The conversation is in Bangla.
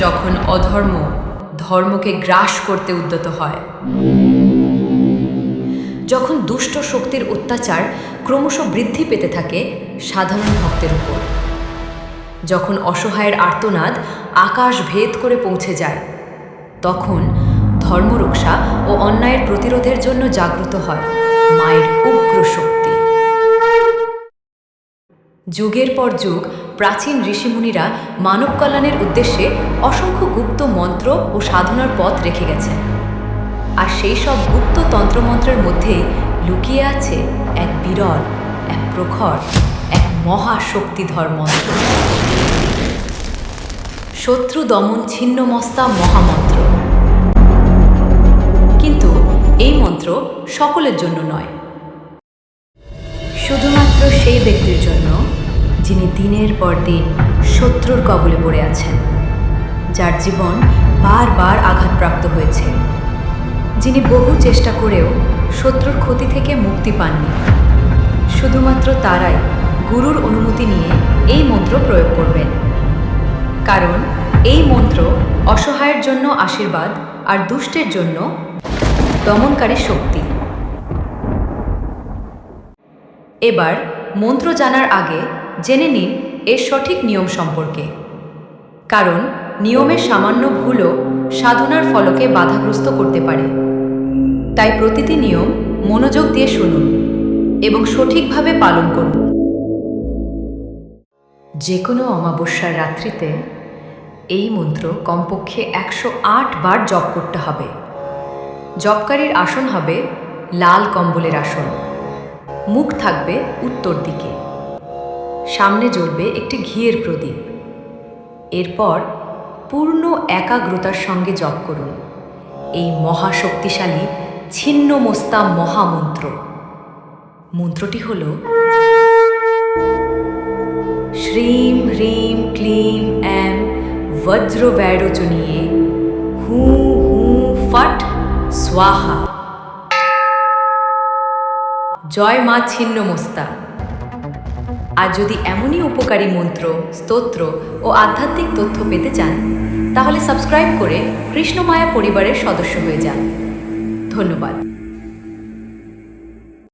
যখন অধর্ম ধর্মকে গ্রাস করতে উদ্যত হয়, যখন দুষ্ট শক্তির অত্যাচার ক্রমশ বৃদ্ধি পেতে থাকে সাধারণ ভক্তের উপর, যখন অসহায়ের আর্তনাদ আকাশ ভেদ করে পৌঁছে যায়, তখন ধর্মরক্ষা ও অন্যায়ের প্রতিরোধের জন্য জাগ্রত হয় মায়ের উগ্র শক্তি। যুগের পর যুগ প্রাচীন ঋষিমুনিরা মানব কল্যাণের উদ্দেশ্যে অসংখ্য গুপ্ত মন্ত্র ও সাধনার পথ রেখে গেছেন। আর সেই সব গুপ্ত তন্ত্রমন্ত্রের মধ্যেই লুকিয়ে আছে এক বিরল, এক প্রখর, এক মহাশক্তিধর মন্ত্র, শত্রু দমন ছিন্নমস্তা মহামন্ত্র। কিন্তু এই মন্ত্র সকলের জন্য নয়, শুধুমাত্র সেই ব্যক্তির জন্য যিনি দিনের পর দিন শত্রুর কবলে পড়ে আছেন, যার জীবন বারবার আঘাতপ্রাপ্ত হয়েছে, যিনি বহু চেষ্টা করেও শত্রুর ক্ষতি থেকে মুক্তি পাননি। শুধুমাত্র তারাই গুরুর অনুমতি নিয়ে এই মন্ত্র প্রয়োগ করবেন, কারণ এই মন্ত্র অসহায়ের জন্য আশীর্বাদ আর দুষ্টের জন্য দমনকারী শক্তি। এবার মন্ত্র জানার আগে জেনে নিন এর সঠিক নিয়ম সম্পর্কে, কারণ নিয়মের সামান্য ভুলও সাধনার ফলকে বাধাগ্রস্ত করতে পারে। তাই প্রতিটি নিয়ম মনোযোগ দিয়ে শুনুন এবং সঠিকভাবে পালন করুন। যে কোনো অমাবস্যার রাত্রিতে এই মন্ত্র কমপক্ষে 108 বার জপ করতে হবে। জপকারীর আসন হবে লাল কম্বলের আসন, মুখ থাকবে উত্তর দিকে, সামনে জ্বলবে একটি ঘিয়ের প্রদীপ। এরপর পূর্ণ একাগ্রতার সঙ্গে জপ করুন এই মহাশক্তিশালী ছিন্নমস্তা মহামন্ত্র। মন্ত্রটি হল শ্রীম হ্রিম ক্লিম এম বজ্রব্যরোচনীয়ে হু হু ফট স্বাহা। জয় মা ছিন্নমস্তা। আর যদি এমনই উপকারী মন্ত্র, স্তোত্র ও আধ্যাত্মিক তথ্য পেতে চান, তাহলে সাবস্ক্রাইব করে কৃষ্ণমায়া পরিবারের সদস্য হয়ে যান। ধন্যবাদ।